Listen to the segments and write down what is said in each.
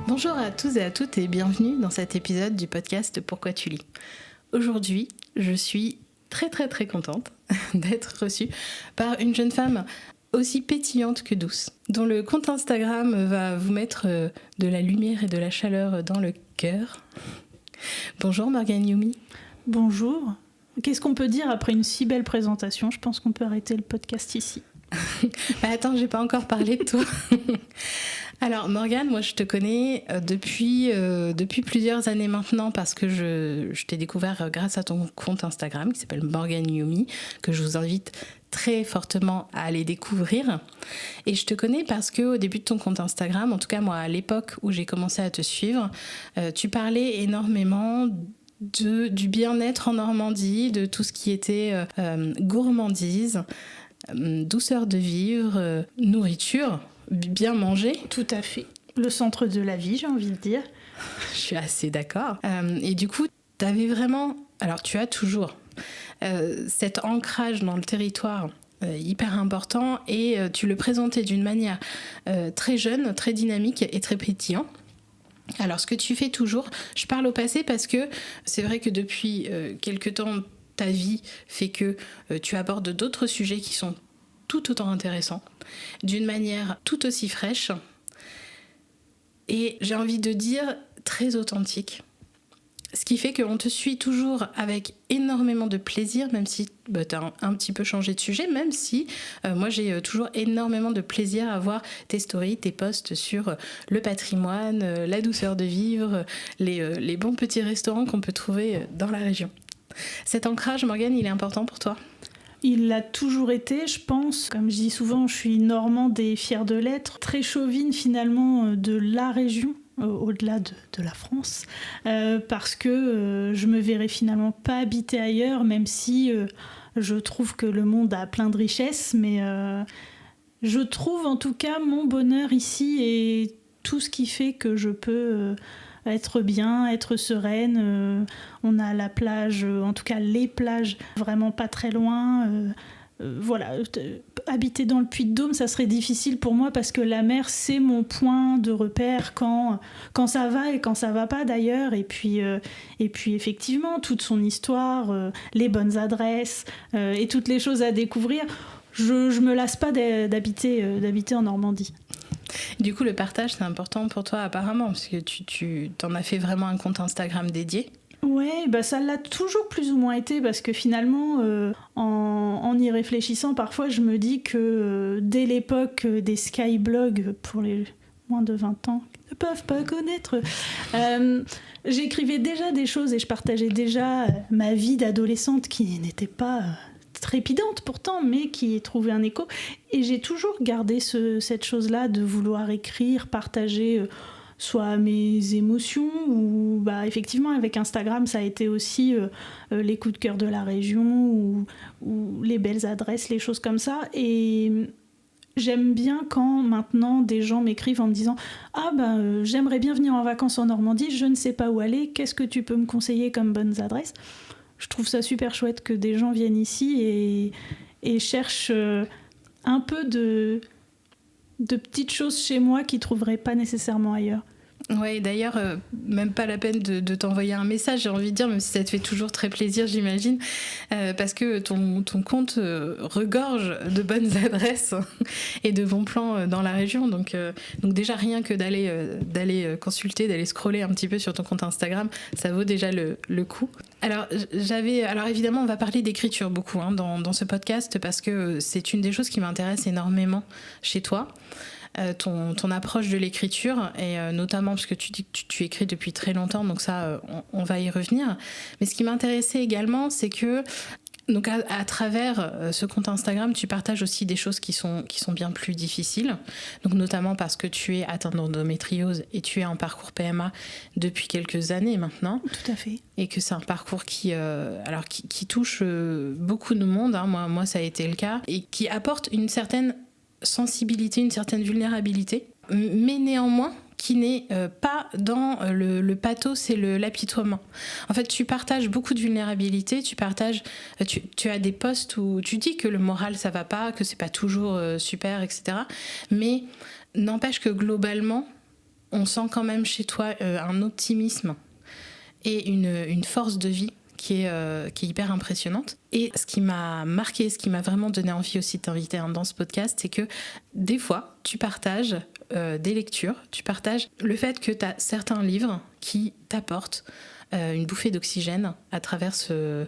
Bonjour à tous et à toutes et bienvenue dans cet épisode du podcast Pourquoi tu lis. Aujourd'hui, je suis très contente d'être reçue par une jeune femme aussi pétillante que douce, dont le compte Instagram va vous mettre de la lumière et de la chaleur dans le cœur. Bonjour Morgane Youmi. Bonjour. Qu'est-ce qu'on peut dire après une si belle présentation ? Je pense qu'on peut arrêter le podcast ici. Attends, j'ai pas encore parlé de toi. Alors Morgane, moi je te connais depuis plusieurs années maintenant parce que je t'ai découvert grâce à ton compte Instagram qui s'appelle Morgane Youmi, que je vous invite très fortement à aller découvrir. Et je te connais parce qu'au début de ton compte Instagram, en tout cas moi à l'époque où j'ai commencé à te suivre, tu parlais énormément du bien-être en Normandie, de tout ce qui était gourmandise, douceur de vivre, nourriture, bien manger. Tout à fait. Le centre de la vie, j'ai envie de dire. Je suis assez d'accord. Et du coup, tu avais vraiment... Alors, tu as toujours cet ancrage dans le territoire hyper important et tu le présentais d'une manière très jeune, très dynamique et très pétillant. Alors, ce que tu fais toujours, je parle au passé parce que c'est vrai que depuis quelque temps, ta vie fait que tu abordes d'autres sujets qui sont tout autant intéressants, d'une manière tout aussi fraîche et j'ai envie de dire très authentique. Ce qui fait qu'on te suit toujours avec énormément de plaisir, même si tu as un petit peu changé de sujet, même si moi j'ai toujours énormément de plaisir à voir tes stories, tes posts sur le patrimoine, la douceur de vivre, les bons petits restaurants qu'on peut trouver dans la région. Cet ancrage, Morgane, il est important pour toi ? Il l'a toujours été, je pense. Comme je dis souvent, je suis normande et fière de l'être. Très chauvine finalement de la région, au-delà de la France, parce que je me verrais finalement pas habiter ailleurs, même si je trouve que le monde a plein de richesses, mais je trouve en tout cas mon bonheur ici et tout ce qui fait que je peux... être bien, être sereine. On a la plage, en tout cas les plages, vraiment pas très loin. Voilà, habiter dans le Puy-de-Dôme, ça serait difficile pour moi parce que la mer, c'est mon point de repère quand ça va et quand ça va pas d'ailleurs. Et puis effectivement, toute son histoire, les bonnes adresses et toutes les choses à découvrir. Je me lasse pas d'habiter en Normandie. Du coup, le partage, c'est important pour toi apparemment, parce que tu t'en as fait vraiment un compte Instagram dédié. Ouais, bah ça l'a toujours plus ou moins été, parce que finalement, en y réfléchissant, parfois je me dis que dès l'époque des skyblogs, pour les moins de 20 ans qui ne peuvent pas connaître, j'écrivais déjà des choses et je partageais déjà ma vie d'adolescente qui n'était pas... trépidante pourtant, mais qui trouvait un écho. Et j'ai toujours gardé cette chose-là de vouloir écrire, partager soit mes émotions, ou effectivement avec Instagram, ça a été aussi les coups de cœur de la région, ou les belles adresses, les choses comme ça. Et j'aime bien quand maintenant des gens m'écrivent en me disant « Ah j'aimerais bien venir en vacances en Normandie, je ne sais pas où aller, qu'est-ce que tu peux me conseiller comme bonnes adresses ?» Je trouve ça super chouette que des gens viennent ici et cherchent un peu de petites choses chez moi qu'ils ne trouveraient pas nécessairement ailleurs. Oui, d'ailleurs, même pas la peine de t'envoyer un message, j'ai envie de dire, même si ça te fait toujours très plaisir, j'imagine, parce que ton compte regorge de bonnes adresses et de bons plans dans la région. Donc déjà, rien que d'aller consulter, d'aller scroller un petit peu sur ton compte Instagram, ça vaut déjà le coup. Alors évidemment, on va parler d'écriture beaucoup dans ce podcast, parce que c'est une des choses qui m'intéresse énormément chez toi. Ton approche de l'écriture, et notamment parce que tu dis que tu écris depuis très longtemps, donc ça on va y revenir. Mais ce qui m'intéressait également, c'est que donc à travers ce compte Instagram, tu partages aussi des choses qui sont bien plus difficiles, donc notamment parce que tu es atteinte d'endométriose et tu es en parcours PMA depuis quelques années maintenant. Tout à fait. Et que c'est un parcours qui touche beaucoup de monde, hein. Moi ça a été le cas, et qui apporte une certaine sensibilité, une certaine vulnérabilité, mais néanmoins qui n'est pas dans le pathos et l'apitoiement. En fait, tu partages beaucoup de vulnérabilité, tu as des posts où tu dis que le moral ça va pas, que c'est pas toujours super, etc. Mais n'empêche que globalement, on sent quand même chez toi un optimisme et une force de vie qui est hyper impressionnante. Et ce qui m'a marqué, ce qui m'a vraiment donné envie aussi de t'inviter dans ce podcast, c'est que des fois, tu partages des lectures, tu partages le fait que tu as certains livres qui t'apportent une bouffée d'oxygène à travers ces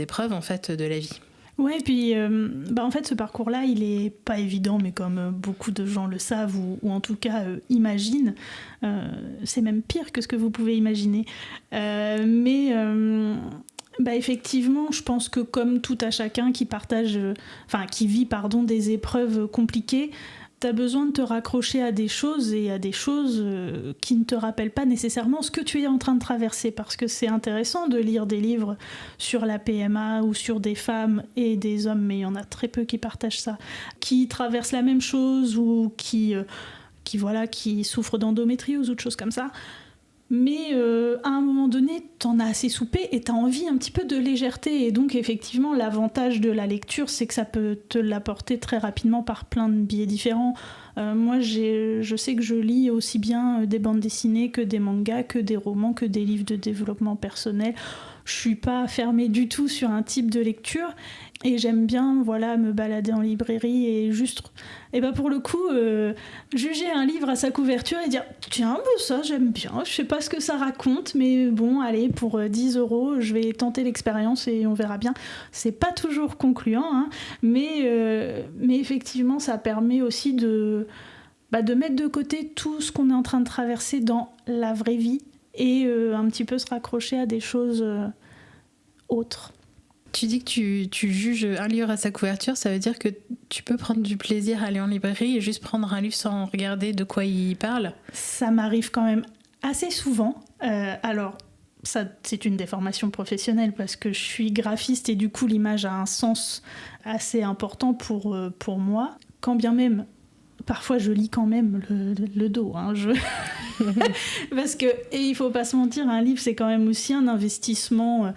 épreuves en fait, de la vie. Ouais, puis en fait, ce parcours-là, il est pas évident, mais comme beaucoup de gens le savent ou en tout cas imaginent, c'est même pire que ce que vous pouvez imaginer. Effectivement, je pense que comme tout à chacun qui vit des épreuves compliquées, t'as besoin de te raccrocher à des choses qui ne te rappellent pas nécessairement ce que tu es en train de traverser, parce que c'est intéressant de lire des livres sur la PMA ou sur des femmes et des hommes, mais il y en a très peu qui partagent ça, qui traversent la même chose ou qui souffrent d'endométriose ou de choses comme ça. Mais à un moment donné, t'en as assez soupé et t'as envie un petit peu de légèreté. Et donc, effectivement, l'avantage de la lecture, c'est que ça peut te l'apporter très rapidement par plein de biais différents. Moi, je sais que je lis aussi bien des bandes dessinées que des mangas, que des romans, que des livres de développement personnel. Je suis pas fermée du tout sur un type de lecture. Et j'aime bien me balader en librairie et juste, pour le coup, juger un livre à sa couverture et dire tiens, ça j'aime bien, je sais pas ce que ça raconte, mais bon, allez, pour 10 €, je vais tenter l'expérience et on verra bien. C'est pas toujours concluant, hein, mais effectivement, ça permet aussi de mettre de côté tout ce qu'on est en train de traverser dans la vraie vie et un petit peu se raccrocher à des choses autres. Tu dis que tu juges un livre à sa couverture, ça veut dire que tu peux prendre du plaisir à aller en librairie et juste prendre un livre sans regarder de quoi il parle ? Ça m'arrive quand même assez souvent. Alors, ça, c'est une déformation professionnelle parce que je suis graphiste et du coup, l'image a un sens assez important pour moi. Quand bien même, parfois, je lis quand même le dos. Hein, parce que, et il faut pas se mentir, un livre, c'est quand même aussi un investissement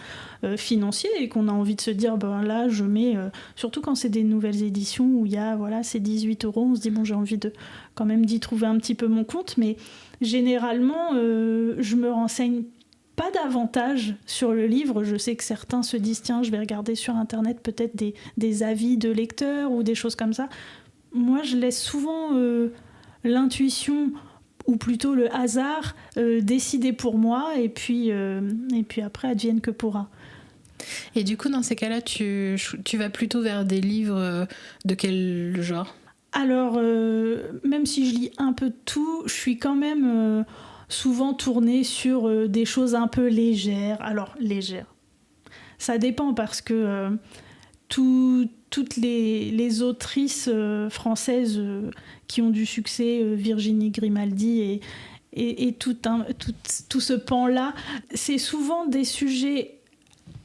financier et qu'on a envie de se dire, là, je mets, surtout quand c'est des nouvelles éditions où il y a, c'est 18 €, on se dit, j'ai envie quand même d'y trouver un petit peu mon compte, mais généralement, je me renseigne pas davantage sur le livre. Je sais que certains se disent, tiens, je vais regarder sur Internet peut-être des avis de lecteurs ou des choses comme ça. Moi, je laisse souvent l'intuition ou plutôt le hasard décider pour moi et puis après, advienne que pourra. Et du coup, dans ces cas-là, tu vas plutôt vers des livres de quel genre ? Alors, même si je lis un peu de tout, je suis quand même souvent tournée sur des choses un peu légères. Alors, légères. Ça dépend parce que toutes les autrices françaises qui ont du succès, Virginie Grimaldi et tout ce pan-là, c'est souvent des sujets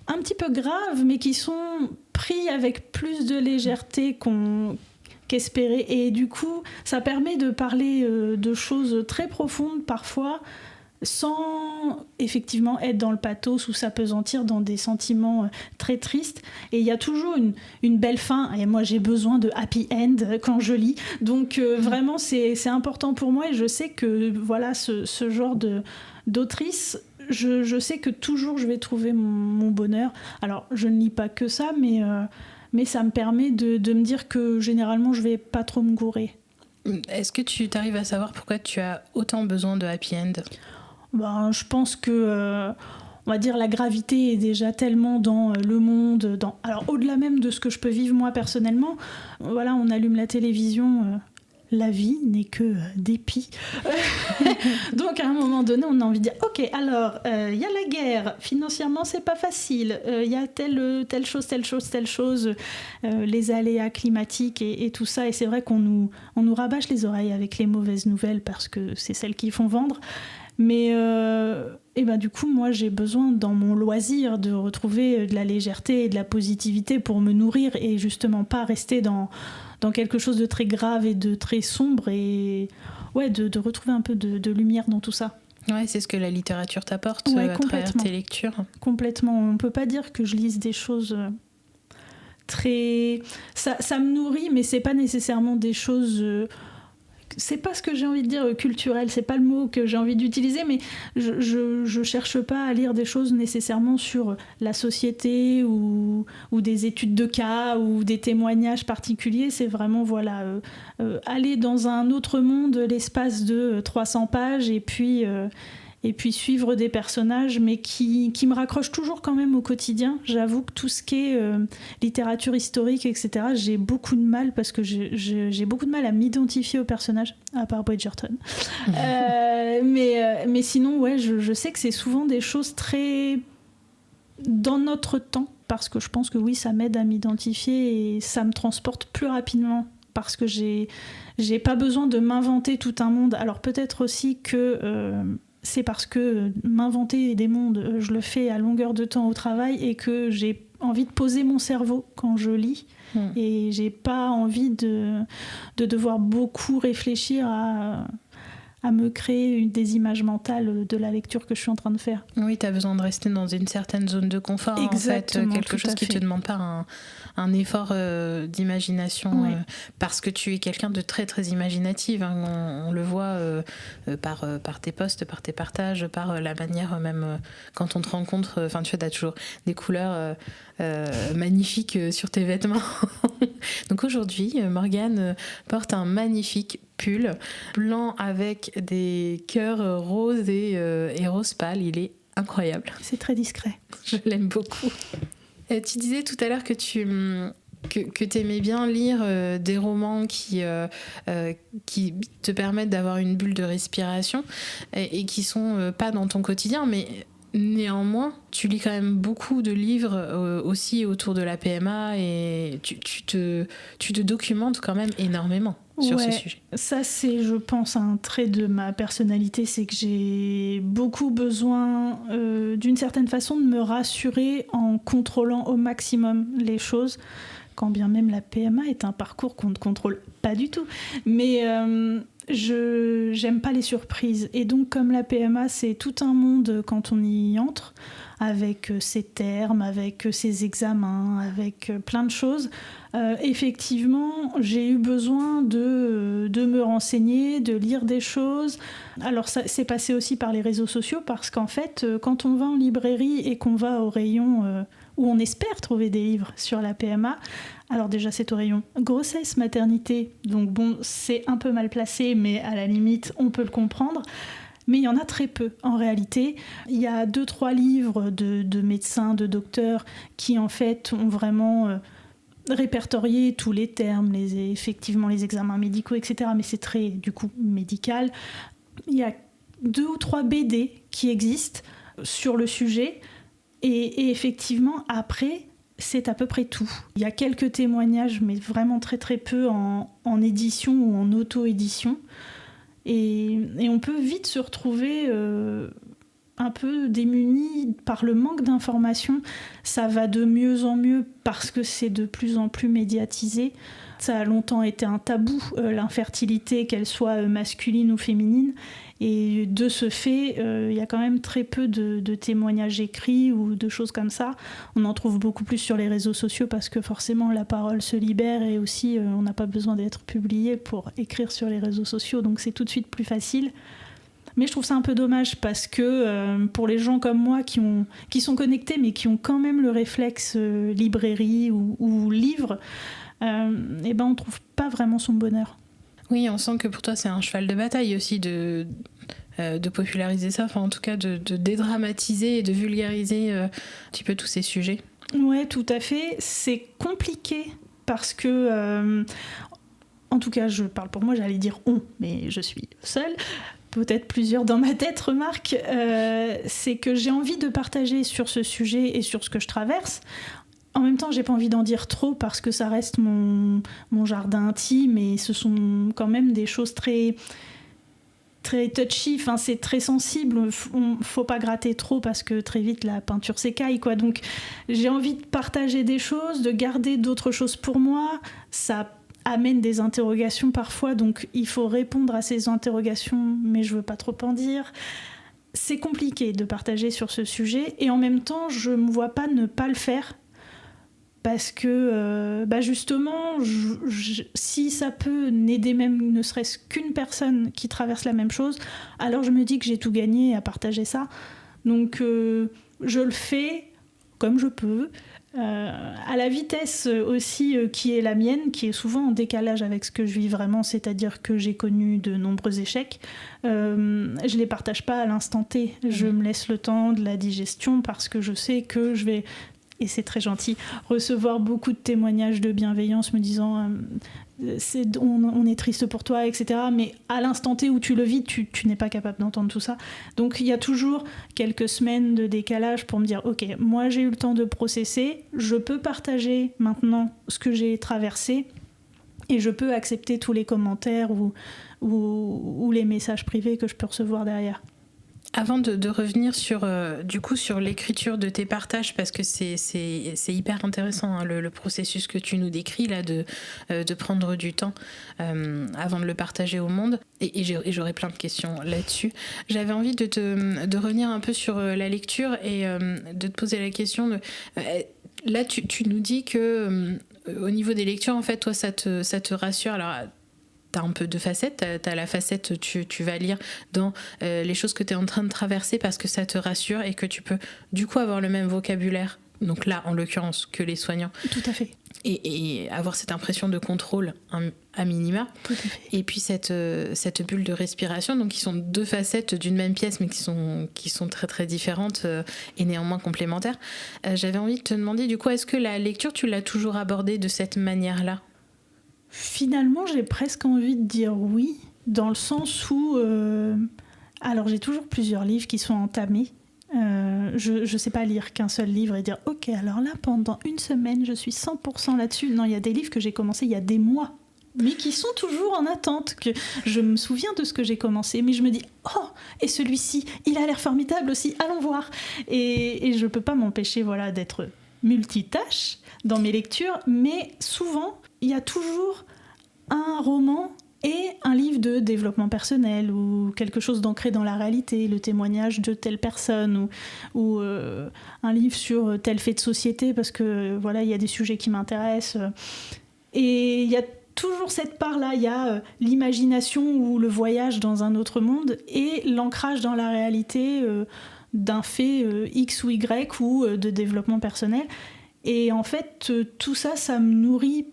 un petit peu graves, mais qui sont pris avec plus de légèreté qu'espéré. Et du coup, ça permet de parler de choses très profondes parfois, sans effectivement être dans le pathos ou s'apesantir dans des sentiments très tristes. Et il y a toujours une belle fin. Et moi, j'ai besoin de happy end quand je lis. Donc vraiment, c'est important pour moi. Et je sais que ce genre d'autrice, je sais que toujours je vais trouver mon bonheur. Alors, je ne lis pas que ça, mais ça me permet de me dire que généralement, je ne vais pas trop me gourer. Est-ce que tu t'arrives à savoir pourquoi tu as autant besoin de happy end ? Je pense que, on va dire, la gravité est déjà tellement dans le monde. Alors, au-delà même de ce que je peux vivre moi personnellement, on allume la télévision, la vie n'est que dépit. Donc, à un moment donné, on a envie de dire, ok, alors, il y a la guerre, financièrement, c'est pas facile, il y a telle chose, les aléas climatiques et tout ça. Et c'est vrai qu'on nous rabâche les oreilles avec les mauvaises nouvelles parce que c'est celles qui font vendre. Mais du coup, moi, j'ai besoin dans mon loisir de retrouver de la légèreté et de la positivité pour me nourrir et justement pas rester dans quelque chose de très grave et de très sombre et de retrouver un peu de lumière dans tout ça. Ouais, c'est ce que la littérature t'apporte à travers tes lectures. Complètement. On peut pas dire que je lise des choses très... Ça me nourrit, mais c'est pas nécessairement des choses... c'est pas ce que j'ai envie de dire culturel, c'est pas le mot que j'ai envie d'utiliser, mais je cherche pas à lire des choses nécessairement sur la société ou des études de cas ou des témoignages particuliers. C'est vraiment aller dans un autre monde l'espace de 300 pages et puis suivre des personnages, mais qui me raccrochent toujours quand même au quotidien. J'avoue que tout ce qui est littérature historique, etc., j'ai beaucoup de mal, parce que j'ai beaucoup de mal à m'identifier aux personnages, à part Bridgerton. Mais sinon, ouais, je sais que c'est souvent des choses très dans notre temps, parce que je pense que oui, ça m'aide à m'identifier et ça me transporte plus rapidement, parce que j'ai pas besoin de m'inventer tout un monde. Alors peut-être aussi que... c'est parce que m'inventer des mondes, je le fais à longueur de temps au travail et que j'ai envie de poser mon cerveau quand je lis. Et j'ai pas envie de devoir beaucoup réfléchir à me créer des images mentales de la lecture que je suis en train de faire. Oui, tu as besoin de rester dans une certaine zone de confort. Exactement, en fait, quelque chose qui te demande pas un effort d'imagination, parce que tu es quelqu'un de très très imaginative, hein. On le voit par tes posts, par tes partages, par la manière même quand on te rencontre, tu as toujours des couleurs magnifiques sur tes vêtements. Donc aujourd'hui, Morgane porte un magnifique pull blanc avec des cœurs roses et rose pâle. Il est incroyable. C'est très discret. Je l'aime beaucoup. Tu disais tout à l'heure que tu aimais bien lire des romans qui te permettent d'avoir une bulle de respiration et qui sont pas dans ton quotidien, mais néanmoins, tu lis quand même beaucoup de livres aussi autour de la PMA et tu te documentes quand même énormément sur ce sujet. Ça, c'est, je pense, un trait de ma personnalité, c'est que j'ai beaucoup besoin, d'une certaine façon, de me rassurer en contrôlant au maximum les choses, quand bien même la PMA est un parcours qu'on ne contrôle pas du tout. Mais j'aime pas les surprises. Et donc, comme la PMA, c'est tout un monde quand on y entre, avec ses termes, avec ses examens, avec plein de choses. Effectivement, j'ai eu besoin de me renseigner, de lire des choses. Alors, ça s'est passé aussi par les réseaux sociaux, parce qu'en fait, quand on va en librairie et qu'on va au rayon où on espère trouver des livres sur la PMA, alors déjà, c'est au rayon grossesse, maternité, donc bon, c'est un peu mal placé, mais à la limite, on peut le comprendre. Mais il y en a très peu, en réalité. Il y a 2-3 livres de médecins, de docteurs, qui en fait ont vraiment répertorié tous les termes, effectivement les examens médicaux, etc. Mais c'est très, du coup, médical. Il y a 2 ou 3 BD qui existent sur le sujet, et effectivement, après, c'est à peu près tout. Il y a quelques témoignages, mais vraiment très très peu en édition ou en auto-édition. Et on peut vite se retrouver un peu démuni par le manque d'informations. Ça va de mieux en mieux parce que c'est de plus en plus médiatisé. Ça a longtemps été un tabou, l'infertilité, qu'elle soit masculine ou féminine. Et de ce fait, il y a quand même très peu de témoignages écrits ou de choses comme ça. On en trouve beaucoup plus sur les réseaux sociaux parce que forcément la parole se libère, et aussi on n'a pas besoin d'être publié pour écrire sur les réseaux sociaux, donc c'est tout de suite plus facile. Mais je trouve ça un peu dommage parce que pour les gens comme moi qui sont connectés mais qui ont quand même le réflexe librairie ou livre, et ben on trouve pas vraiment son bonheur. Oui, on sent que pour toi c'est un cheval de bataille aussi de populariser ça, enfin en tout cas de dédramatiser et de vulgariser un petit peu tous ces sujets. Ouais, tout à fait. C'est compliqué parce que, en tout cas je parle pour moi, j'allais dire on, mais je suis seule. Peut-être plusieurs dans ma tête, remarque, c'est que j'ai envie de partager sur ce sujet et sur ce que je traverse. En même temps, j'ai pas envie d'en dire trop parce que ça reste mon jardin intime, et ce sont quand même des choses très, très touchy, enfin, c'est très sensible, faut pas gratter trop parce que très vite la peinture s'écaille, quoi. Donc j'ai envie de partager des choses, de garder d'autres choses pour moi. Ça amène des interrogations parfois, donc il faut répondre à ces interrogations, mais je veux pas trop en dire. C'est compliqué de partager sur ce sujet, et en même temps, je me vois pas ne pas le faire. parce que justement, si ça peut n'aider même ne serait-ce qu'une personne qui traverse la même chose, alors je me dis que j'ai tout gagné à partager ça. Donc je le fais comme je peux, à la vitesse aussi qui est la mienne, qui est souvent en décalage avec ce que je vis vraiment, c'est-à-dire que j'ai connu de nombreux échecs. Je les partage pas à l'instant T, je me laisse le temps de la digestion parce que je sais que je vais, et c'est très gentil, recevoir beaucoup de témoignages de bienveillance me disant on est triste pour toi, etc. Mais à l'instant T où tu le vis, tu n'es pas capable d'entendre tout ça. Donc il y a toujours quelques semaines de décalage pour me dire ok, moi j'ai eu le temps de processer, je peux partager maintenant ce que j'ai traversé et je peux accepter tous les commentaires ou les messages privés que je peux recevoir derrière. Avant de revenir sur l'écriture de tes partages, parce que c'est hyper intéressant, hein, le processus que tu nous décris là, de prendre du temps avant de le partager au monde, et j'aurais plein de questions là-dessus. J'avais envie de revenir un peu sur la lecture et de te poser la question là tu nous dis que au niveau des lectures, en fait, toi ça te rassure. Alors t'as un peu de facettes, t'as la facette tu vas lire dans les choses que t'es en train de traverser parce que ça te rassure et que tu peux du coup avoir le même vocabulaire, donc là en l'occurrence que les soignants. Tout à fait. Et avoir cette impression de contrôle à minima. Tout à fait. Et puis cette bulle de respiration, donc qui sont deux facettes d'une même pièce mais qui sont très très différentes et néanmoins complémentaires. J'avais envie de te demander du coup, est-ce que la lecture tu l'as toujours abordée de cette manière-là ? Finalement, j'ai presque envie de dire oui, dans le sens où... alors, j'ai toujours plusieurs livres qui sont entamés. Je sais pas lire qu'un seul livre et dire « Ok, alors là, pendant une semaine, je suis 100% là-dessus. » Non, il y a des livres que j'ai commencés il y a des mois, mais qui sont toujours en attente. Que je me souviens de ce que j'ai commencé, mais je me dis « Oh, et celui-ci, il a l'air formidable aussi, allons voir !» Et je peux pas m'empêcher d'être multitâche dans mes lectures, mais souvent... il y a toujours un roman et un livre de développement personnel ou quelque chose d'ancré dans la réalité, le témoignage de telle personne ou un livre sur tel fait de société parce que il y a des sujets qui m'intéressent. Et il y a toujours cette part-là, il y a l'imagination ou le voyage dans un autre monde et l'ancrage dans la réalité d'un fait X ou Y ou de développement personnel. Et en fait, tout ça, ça me nourrit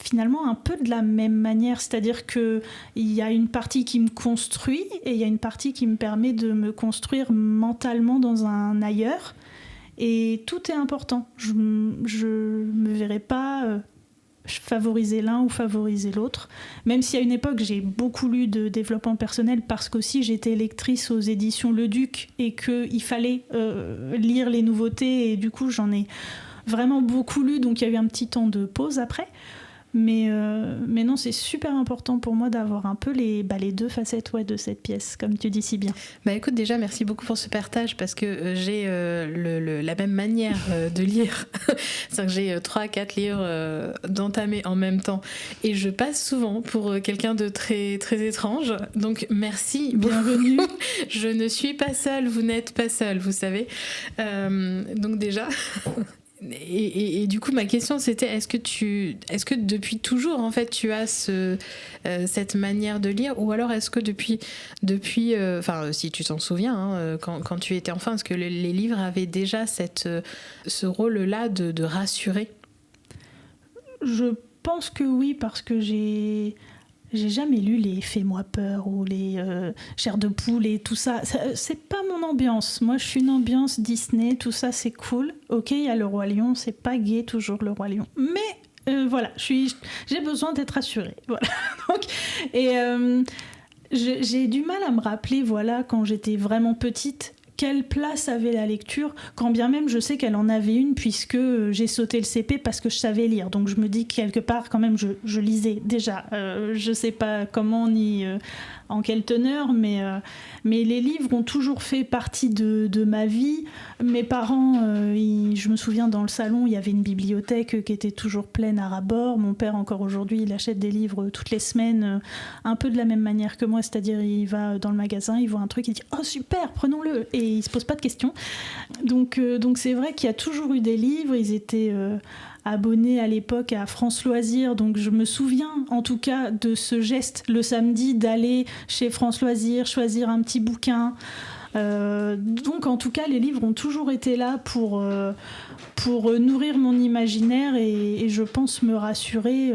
finalement un peu de la même manière, c'est-à-dire qu'il y a une partie qui me construit et il y a une partie qui me permet de me construire mentalement dans un ailleurs, et tout est important. Je me verrai pas favoriser l'un ou favoriser l'autre, même si à une époque j'ai beaucoup lu de développement personnel parce qu'aussi j'étais lectrice aux éditions Le Duc et qu'il fallait lire les nouveautés, et du coup j'en ai vraiment beaucoup lu, donc il y a eu un petit temps de pause après. Mais non, c'est super important pour moi d'avoir un peu les deux facettes de cette pièce, comme tu dis si bien. Bah écoute, déjà merci beaucoup pour ce partage, parce que j'ai la même manière de lire. C'est-à-dire que j'ai 3-4 livres d'entamer en même temps, et je passe souvent pour quelqu'un de très, très étrange, donc merci, bienvenue. Je ne suis pas seule, vous n'êtes pas seule, vous savez. Donc déjà... Et du coup, ma question c'était, est-ce que depuis toujours en fait tu as cette manière de lire, ou alors est-ce que depuis si tu t'en souviens, hein, quand tu étais enfant, est-ce que les livres avaient déjà ce rôle-là de rassurer ? Je pense que oui, parce que j'ai jamais lu les Fais-moi peur ou les Chair de poule et tout ça. C'est pas mon ambiance. Moi, je suis une ambiance Disney, tout ça, c'est cool. Ok, il y a le Roi Lion, c'est pas gai toujours le Roi Lion. Mais j'ai besoin d'être rassurée. Voilà. Donc, et j'ai du mal à me rappeler, quand j'étais vraiment petite, quelle place avait la lecture, quand bien même je sais qu'elle en avait une, puisque j'ai sauté le CP parce que je savais lire. Donc je me dis que quelque part, quand même, je lisais déjà. Je sais pas comment ni en quelle teneur, mais les livres ont toujours fait partie de ma vie. Mes parents, je me souviens, dans le salon, il y avait une bibliothèque qui était toujours pleine à ras-bord. Mon père, encore aujourd'hui, il achète des livres toutes les semaines, un peu de la même manière que moi, c'est-à-dire il va dans le magasin, il voit un truc, il dit « Oh super, prenons-le !» Et ils se posent pas de questions. Donc c'est vrai qu'il y a toujours eu des livres. Ils étaient abonnés à l'époque à France Loisirs, donc je me souviens en tout cas de ce geste le samedi d'aller chez France Loisirs, choisir un petit bouquin. Donc en tout cas les livres ont toujours été là pour nourrir mon imaginaire et je pense me rassurer.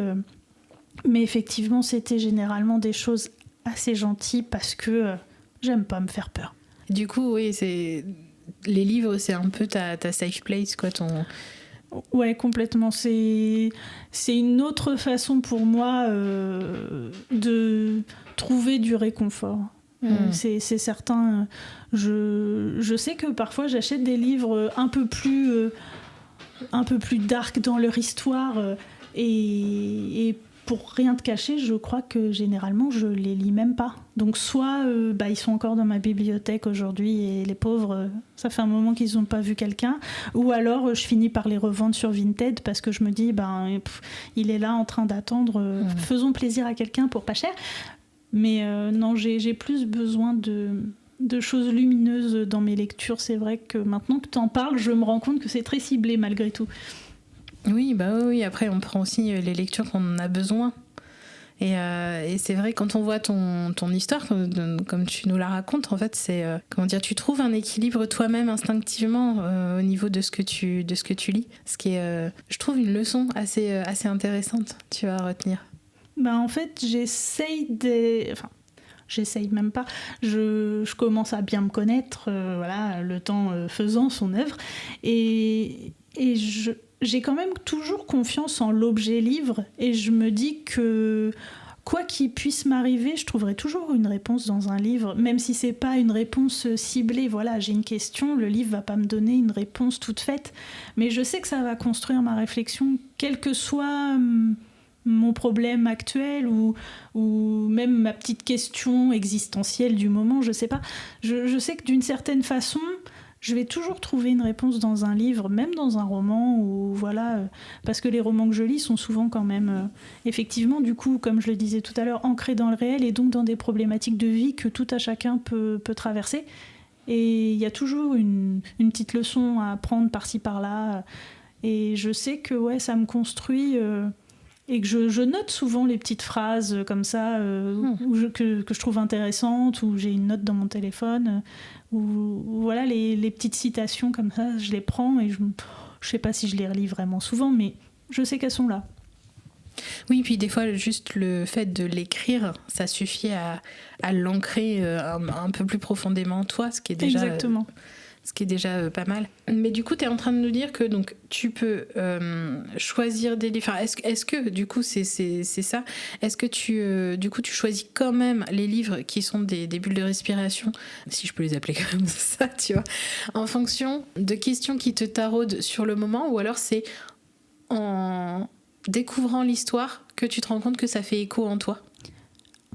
Mais effectivement c'était généralement des choses assez gentilles parce que j'aime pas me faire peur. Du coup, oui, les livres, c'est un peu ta safe place, quoi, Ouais, complètement. C'est une autre façon pour moi de trouver du réconfort. C'est certain. Je sais que parfois j'achète des livres un peu plus dark dans leur histoire et pour rien te cacher, je crois que généralement je les lis même pas. Donc soit ils sont encore dans ma bibliothèque aujourd'hui et les pauvres, ça fait un moment qu'ils n'ont pas vu quelqu'un, ou alors je finis par les revendre sur Vinted parce que je me dis il est là en train d'attendre, faisons plaisir à quelqu'un pour pas cher. Mais non, j'ai plus besoin de choses lumineuses dans mes lectures. C'est vrai que maintenant que tu en parles, je me rends compte que c'est très ciblé malgré tout. Oui, oui, après on prend aussi les lectures qu'on en a besoin. Et c'est vrai, quand on voit ton histoire, comme tu nous la racontes, en fait, c'est tu trouves un équilibre toi-même instinctivement au niveau de ce que tu lis. Ce qui est, je trouve, une leçon assez intéressante, tu vas retenir. En fait, j'essaye même pas. Je commence à bien me connaître, le temps faisant son œuvre. Et j'ai quand même toujours confiance en l'objet livre et je me dis que quoi qu'il puisse m'arriver, je trouverai toujours une réponse dans un livre, même si c'est pas une réponse ciblée. Voilà, j'ai une question, le livre va pas me donner une réponse toute faite, mais je sais que ça va construire ma réflexion, quel que soit mon problème actuel ou même ma petite question existentielle du moment, je sais pas. Je sais que d'une certaine façon, je vais toujours trouver une réponse dans un livre, même dans un roman, parce que les romans que je lis sont souvent quand même, effectivement, du coup, comme je le disais tout à l'heure, ancrés dans le réel et donc dans des problématiques de vie que tout à chacun peut traverser. Et il y a toujours une petite leçon à apprendre par-ci par-là. Et je sais que ça me construit et que je note souvent les petites phrases comme ça que je trouve intéressantes, ou j'ai une note dans mon téléphone. Ou les petites citations comme ça, je les prends et je sais pas si je les relis vraiment souvent, mais je sais qu'elles sont là. Oui, puis des fois, juste le fait de l'écrire, ça suffit à l'ancrer un peu plus profondément en toi, ce qui est déjà... Exactement. Ce qui est déjà pas mal. Mais du coup, tu es en train de nous dire que donc, tu peux choisir des livres. Enfin, est-ce que, du coup, c'est ça. Est-ce que tu choisis quand même les livres qui sont des bulles de respiration, si je peux les appeler comme ça, tu vois, en fonction de questions qui te taraudent sur le moment, ou alors c'est en découvrant l'histoire que tu te rends compte que ça fait écho en toi?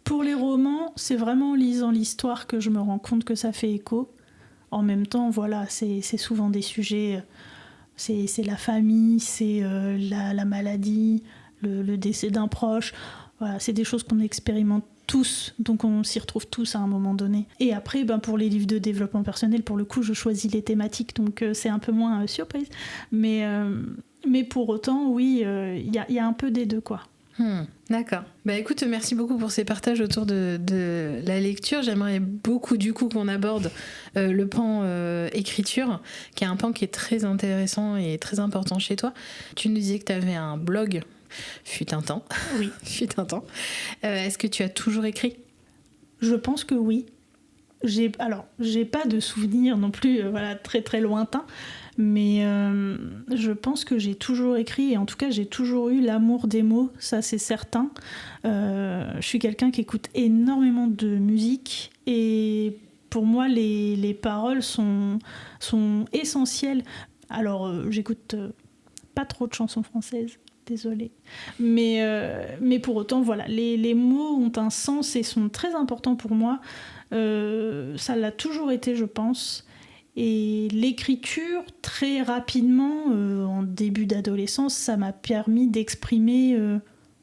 Pour les romans, c'est vraiment en lisant l'histoire que je me rends compte que ça fait écho. En même temps, c'est souvent des sujets, c'est la famille, c'est la maladie, le décès d'un proche. Voilà, c'est des choses qu'on expérimente tous, donc on s'y retrouve tous à un moment donné. Et après, pour les livres de développement personnel, pour le coup, je choisis les thématiques, donc c'est un peu moins surprise. Mais pour autant, oui, il y a un peu des deux, quoi. D'accord. Écoute, merci beaucoup pour ces partages autour de la lecture. J'aimerais beaucoup du coup qu'on aborde le pan écriture, qui est un pan qui est très intéressant et très important chez toi. Tu nous disais que tu avais un blog, fut un temps. Oui. Fut un temps. Est-ce que tu as toujours écrit ? Je pense que oui. J'ai pas de souvenirs non plus très très lointains, mais je pense que j'ai toujours écrit, et en tout cas j'ai toujours eu l'amour des mots, ça c'est certain. Je suis quelqu'un qui écoute énormément de musique, et pour moi les paroles sont essentielles. Alors j'écoute pas trop de chansons françaises, désolée, mais pour autant les mots ont un sens et sont très importants pour moi. Ça l'a toujours été, je pense. Et l'écriture, très rapidement, en début d'adolescence, ça m'a permis d'exprimer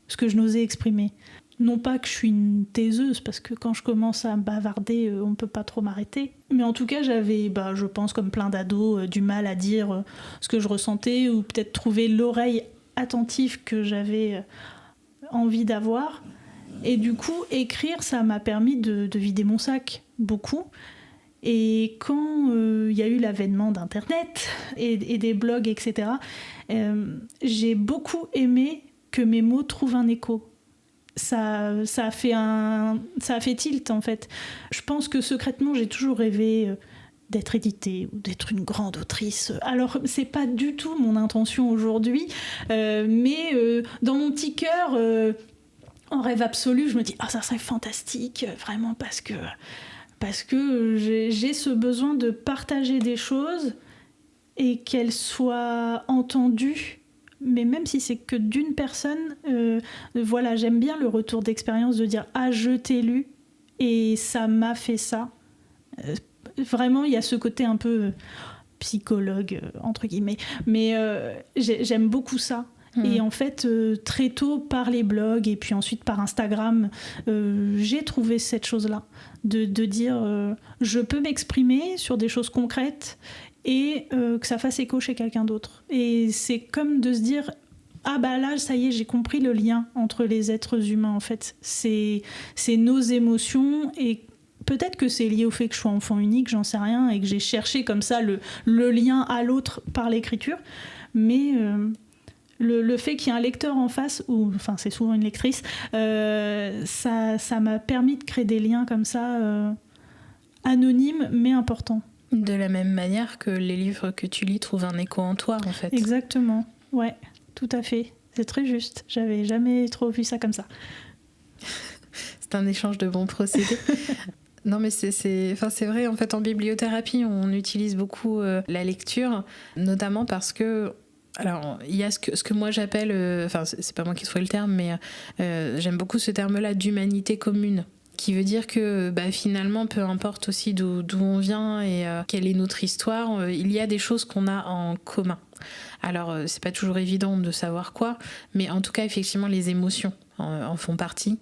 ce que je n'osais exprimer. Non pas que je suis une taiseuse, parce que quand je commence à bavarder, on ne peut pas trop m'arrêter. Mais en tout cas, j'avais, je pense, comme plein d'ados, du mal à dire ce que je ressentais, ou peut-être trouver l'oreille attentive que j'avais envie d'avoir. Et du coup, écrire, ça m'a permis de vider mon sac, beaucoup. Et quand il y a eu l'avènement d'Internet et des blogs, etc., j'ai beaucoup aimé que mes mots trouvent un écho. Ça a fait tilt, en fait. Je pense que secrètement, j'ai toujours rêvé d'être éditée ou d'être une grande autrice. Alors, c'est pas du tout mon intention aujourd'hui, mais dans mon petit cœur, en rêve absolu, je me dis ça serait fantastique, vraiment, parce que j'ai ce besoin de partager des choses et qu'elles soient entendues. Mais même si c'est que d'une personne, voilà, j'aime bien le retour d'expérience de dire je t'ai lu et ça m'a fait ça. Vraiment, il y a ce côté un peu psychologue, entre guillemets, mais j'aime beaucoup ça. Et en fait, très tôt, par les blogs et puis ensuite par Instagram, j'ai trouvé cette chose-là, de dire je peux m'exprimer sur des choses concrètes et que ça fasse écho chez quelqu'un d'autre. Et c'est comme de se dire là, ça y est, j'ai compris le lien entre les êtres humains, en fait. C'est nos émotions, et peut-être que c'est lié au fait que je sois enfant unique, j'en sais rien, et que j'ai cherché comme ça le lien à l'autre par l'écriture. Mais le fait qu'il y ait un lecteur en face, ou enfin c'est souvent une lectrice, ça m'a permis de créer des liens comme ça, anonymes mais importants. De la même manière que les livres que tu lis trouvent un écho en toi, en fait. Exactement, ouais, tout à fait. C'est très juste. J'avais jamais trop vu ça comme ça. C'est un échange de bons procédés. Non, mais c'est vrai, en fait, en bibliothérapie, on utilise beaucoup la lecture, notamment parce que alors, il y a ce que moi j'appelle, c'est pas moi qui trouve le terme, mais j'aime beaucoup ce terme-là d'humanité commune, qui veut dire que finalement, peu importe aussi d'où on vient et quelle est notre histoire, il y a des choses qu'on a en commun. Alors, c'est pas toujours évident de savoir quoi, mais en tout cas, effectivement, les émotions en font partie,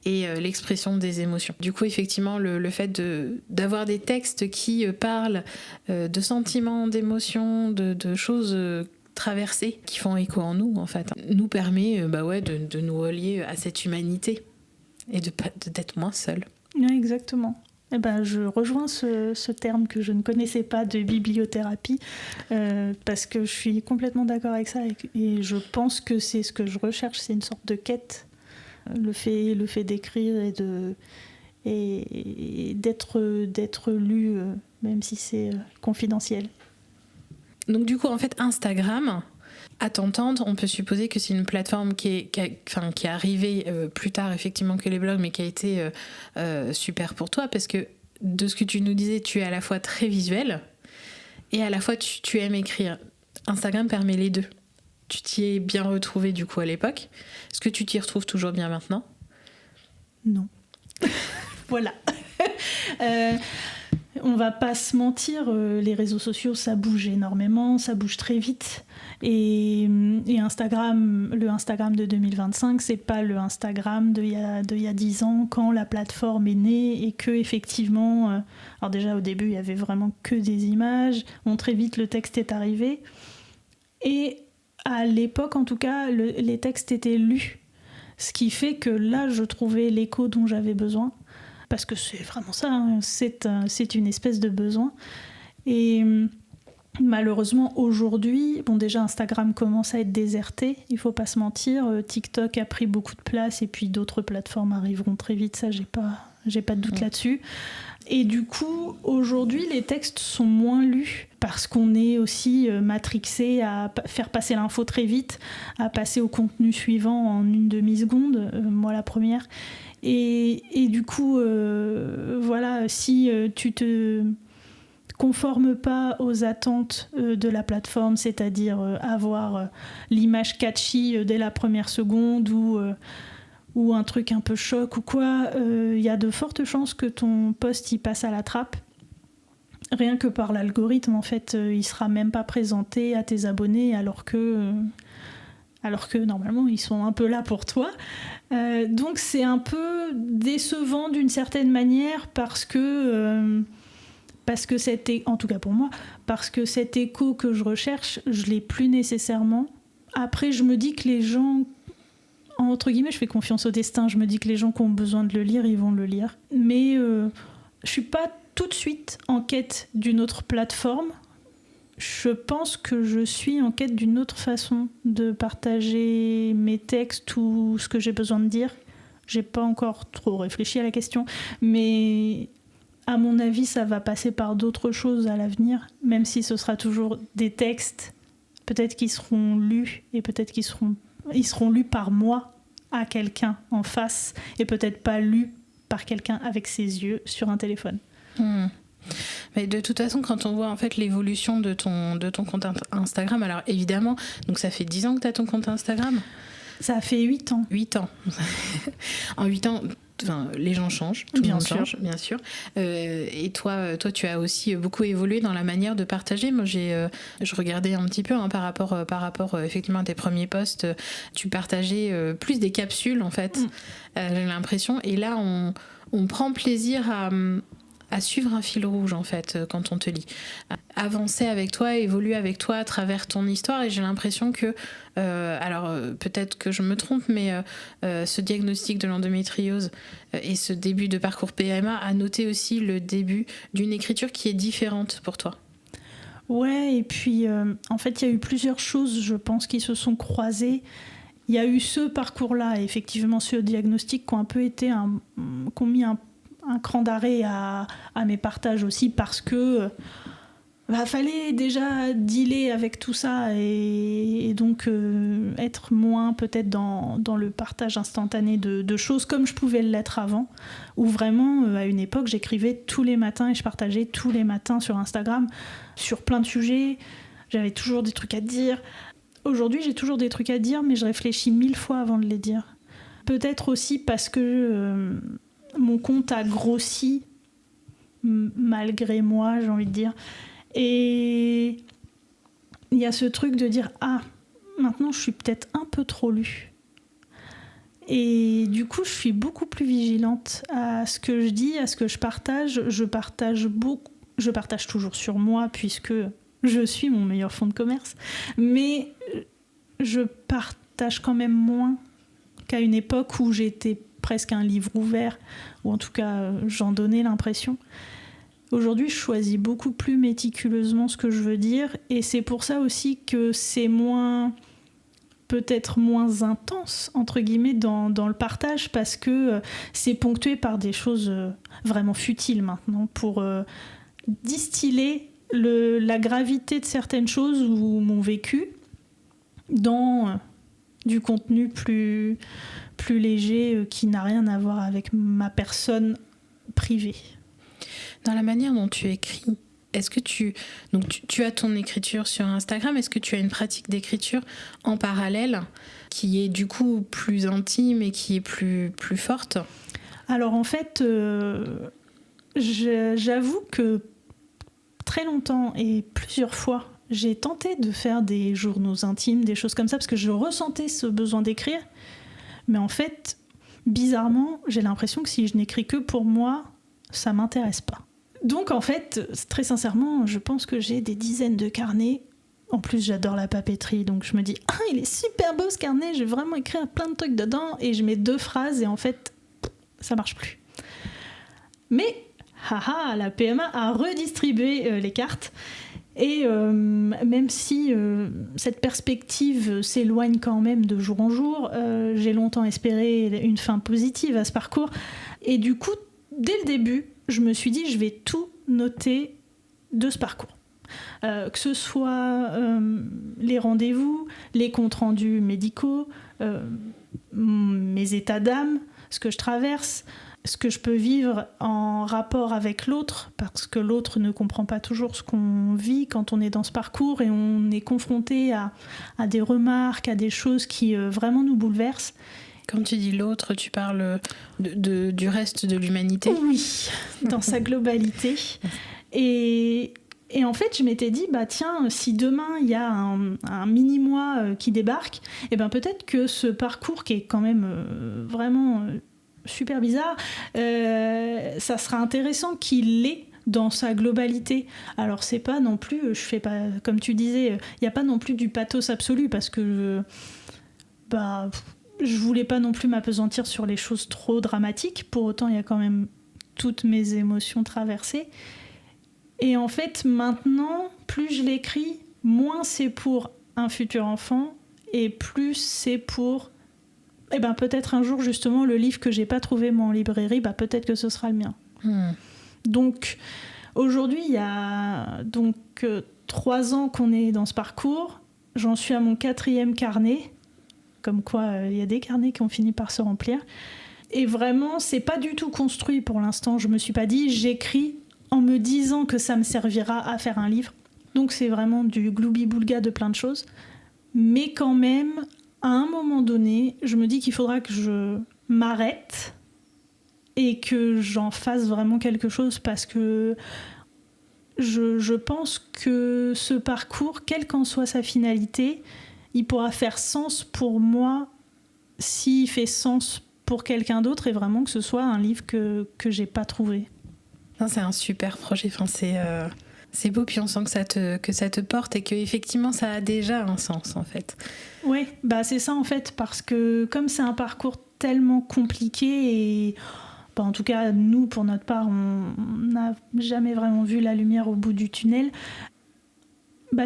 et l'expression des émotions. Du coup, effectivement, le fait d'avoir des textes qui parlent de sentiments, d'émotions, de choses traversées qui font écho en nous, en fait, nous permet de nous relier à cette humanité et d'être moins seul. Oui, exactement. Je rejoins ce terme que je ne connaissais pas de bibliothérapie, parce que je suis complètement d'accord avec ça, et je pense que c'est ce que je recherche, c'est une sorte de quête, le fait d'écrire et d'être lu, même si c'est confidentiel. Donc du coup, en fait, Instagram, à t'entendre, on peut supposer que c'est une plateforme qui est arrivée plus tard, effectivement, que les blogs, mais qui a été super pour toi, parce que de ce que tu nous disais, tu es à la fois très visuel et à la fois tu aimes écrire. Instagram permet les deux. Tu t'y es bien retrouvée, du coup, à l'époque. Est-ce que tu t'y retrouves toujours bien maintenant ? Non. Voilà. On va pas se mentir, les réseaux sociaux, ça bouge énormément, ça bouge très vite. Et Instagram, le Instagram de 2025, c'est pas le Instagram d'il y a 10 ans, quand la plateforme est née, et que effectivement, alors déjà au début, il y avait vraiment que des images. Bon, très vite, le texte est arrivé. Et à l'époque, en tout cas, les textes étaient lus. Ce qui fait que là, je trouvais l'écho dont j'avais besoin. Parce que c'est vraiment ça, hein. C'est une espèce de besoin. Et malheureusement, aujourd'hui, déjà Instagram commence à être déserté, il faut pas se mentir. TikTok a pris beaucoup de place, et puis d'autres plateformes arriveront très vite, ça j'ai pas de doute là-dessus. Et du coup, aujourd'hui, les textes sont moins lus, parce qu'on est aussi matrixé à faire passer l'info très vite, à passer au contenu suivant en une demi-seconde, moi la première. Et du coup, voilà, si tu te conformes pas aux attentes de la plateforme, c'est-à-dire avoir l'image catchy dès la première seconde, ou un truc un peu choc ou quoi, il y a de fortes chances que ton post il passe à la trappe. Rien que par l'algorithme, en fait, il sera même pas présenté à tes abonnés, alors que alors que normalement ils sont un peu là pour toi. Donc c'est un peu décevant d'une certaine manière parce que en tout cas pour moi, parce que cet écho que je recherche, je l'ai plus nécessairement. Après, je me dis que les gens, entre guillemets, je fais confiance au destin. Je me dis que les gens qui ont besoin de le lire, ils vont le lire. Mais je suis pas tout de suite en quête d'une autre plateforme. Je pense que je suis en quête d'une autre façon de partager mes textes ou ce que j'ai besoin de dire. J'ai pas encore trop réfléchi à la question, mais à mon avis, ça va passer par d'autres choses à l'avenir, même si ce sera toujours des textes, peut-être qu'ils seront lus et peut-être qu'ils seront lus par moi à quelqu'un en face et peut-être pas lus par quelqu'un avec ses yeux sur un téléphone. Mais de toute façon, quand on voit en fait l'évolution de ton compte Instagram, alors évidemment, donc ça fait 10 ans que tu as ton compte Instagram ? Ça fait 8 ans. 8 ans. En 8 ans, les gens changent, tout le monde change, bien sûr. Et toi, tu as aussi beaucoup évolué dans la manière de partager. Moi, je regardais un petit peu par rapport effectivement à tes premiers posts. Tu partageais plus des capsules, en fait, j'ai l'impression. Et là, on prend plaisir à suivre un fil rouge, en fait, quand on te lit. Avancer avec toi, évoluer avec toi à travers ton histoire. Et j'ai l'impression que, peut-être que je me trompe, mais ce diagnostic de l'endométriose et ce début de parcours PMA a noté aussi le début d'une écriture qui est différente pour toi. Ouais, et puis, en fait, il y a eu plusieurs choses, je pense, qui se sont croisées. Il y a eu ce parcours-là, et effectivement, ce diagnostic qui ont un peu été qui ont mis un cran d'arrêt à mes partages aussi parce que fallait déjà dealer avec tout ça et donc être moins peut-être dans le partage instantané de choses comme je pouvais l'être avant, où vraiment à une époque j'écrivais tous les matins et je partageais tous les matins sur Instagram sur plein de sujets, j'avais toujours des trucs à dire. Aujourd'hui j'ai toujours des trucs à dire mais je réfléchis 1000 fois avant de les dire. Peut-être aussi parce que mon compte a grossi malgré moi, j'ai envie de dire. Et il y a ce truc de dire maintenant je suis peut-être un peu trop lue. Et du coup, je suis beaucoup plus vigilante à ce que je dis, à ce que je partage. Je partage toujours sur moi puisque je suis mon meilleur fonds de commerce. Mais je partage quand même moins qu'à une époque où j'étais presque un livre ouvert, ou en tout cas j'en donnais l'impression. Aujourd'hui, je choisis beaucoup plus méticuleusement ce que je veux dire, et c'est pour ça aussi que c'est peut-être moins intense, entre guillemets, dans le partage, parce que c'est ponctué par des choses vraiment futiles maintenant, pour distiller la gravité de certaines choses ou mon vécu dans du contenu plus léger qui n'a rien à voir avec ma personne privée. Dans la manière dont tu écris, est-ce que tu as ton écriture sur Instagram, est-ce que tu as une pratique d'écriture en parallèle qui est du coup plus intime et qui est plus forte ? Alors en fait, j'avoue que très longtemps et plusieurs fois, j'ai tenté de faire des journaux intimes, des choses comme ça, parce que je ressentais ce besoin d'écrire. Mais en fait, bizarrement, j'ai l'impression que si je n'écris que pour moi, ça m'intéresse pas. Donc en fait, très sincèrement, je pense que j'ai des dizaines de carnets. En plus, j'adore la papeterie, donc je me dis « il est super beau ce carnet, je vais vraiment écrire plein de trucs dedans » et je mets 2 phrases et en fait, ça marche plus. Mais, la PMA a redistribué les cartes. Et même si cette perspective s'éloigne quand même de jour en jour, j'ai longtemps espéré une fin positive à ce parcours. Et du coup, dès le début, je me suis dit je vais tout noter de ce parcours. Que ce soit les rendez-vous, les comptes rendus médicaux, mes états d'âme, ce que je traverse, ce que je peux vivre en rapport avec l'autre, parce que l'autre ne comprend pas toujours ce qu'on vit quand on est dans ce parcours et on est confronté à des remarques, à des choses qui vraiment nous bouleversent. Quand tu dis l'autre, tu parles du reste de l'humanité ? Oui, dans sa globalité. Et Et en fait, je m'étais dit, bah tiens, si demain il y a un mini-moi qui débarque, et ben peut-être que ce parcours qui est quand même vraiment super bizarre, ça sera intéressant qu'il l'ait dans sa globalité. Alors c'est pas non plus, je fais pas, comme tu disais, il n'y a pas non plus du pathos absolu parce que je voulais pas non plus m'apesantir sur les choses trop dramatiques. Pour autant, il y a quand même toutes mes émotions traversées. Et en fait, maintenant, plus je l'écris, moins c'est pour un futur enfant et plus c'est pour peut-être un jour, justement, le livre que j'ai pas trouvé moi en librairie, peut-être que ce sera le mien. Donc, aujourd'hui, il y a 3 ans qu'on est dans ce parcours. J'en suis à mon 4e carnet. Comme quoi, il y a des carnets qui ont fini par se remplir. Et vraiment, c'est pas du tout construit pour l'instant. Je me suis pas dit, j'écris en me disant que ça me servira à faire un livre. Donc c'est vraiment du gloubi-boulga de plein de choses. Mais quand même, à un moment donné, je me dis qu'il faudra que je m'arrête et que j'en fasse vraiment quelque chose parce que je pense que ce parcours, quelle qu'en soit sa finalité, il pourra faire sens pour moi s'il fait sens pour quelqu'un d'autre et vraiment que ce soit un livre que j'ai pas trouvé. Non, c'est un super projet. Enfin, c'est beau, puis on sent que ça te porte et qu'effectivement ça a déjà un sens en fait. Oui, c'est ça en fait, parce que comme c'est un parcours tellement compliqué et en tout cas nous pour notre part on n'a jamais vraiment vu la lumière au bout du tunnel,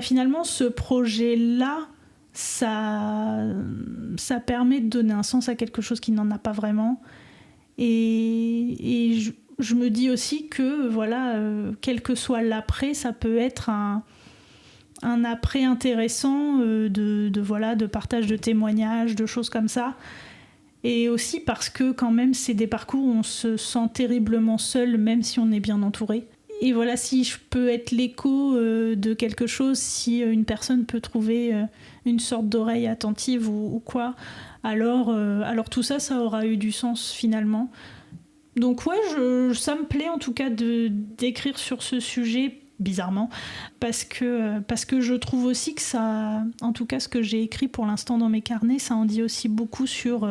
finalement ce projet-là ça permet de donner un sens à quelque chose qui n'en a pas vraiment et je me dis aussi que voilà, quel que soit l'après, ça peut être un après intéressant de partage de témoignages, de choses comme ça. Et aussi parce que quand même, c'est des parcours où on se sent terriblement seul, même si on est bien entouré. Et voilà, si je peux être l'écho de quelque chose, si une personne peut trouver une sorte d'oreille attentive ou quoi, alors tout ça, ça aura eu du sens finalement. Donc ouais, ça me plaît en tout cas d'écrire sur ce sujet, bizarrement, parce que je trouve aussi que ça, en tout cas ce que j'ai écrit pour l'instant dans mes carnets, ça en dit aussi beaucoup sur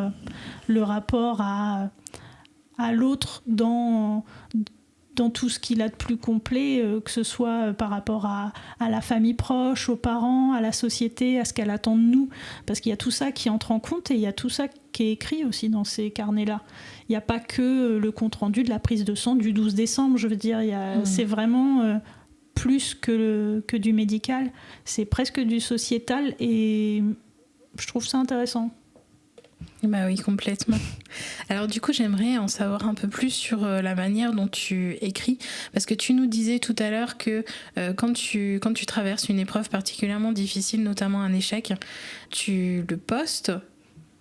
le rapport à l'autre dans tout ce qu'il a de plus complet, que ce soit par rapport à la famille proche, aux parents, à la société, à ce qu'elle attend de nous. Parce qu'il y a tout ça qui entre en compte et il y a tout ça qui est écrit aussi dans ces carnets-là. Il n'y a pas que le compte-rendu de la prise de sang du 12 décembre, je veux dire. C'est vraiment plus que du médical. C'est presque du sociétal et je trouve ça intéressant. Oui, complètement. Alors du coup, j'aimerais en savoir un peu plus sur la manière dont tu écris, parce que tu nous disais tout à l'heure que quand tu traverses une épreuve particulièrement difficile, notamment un échec, tu le postes,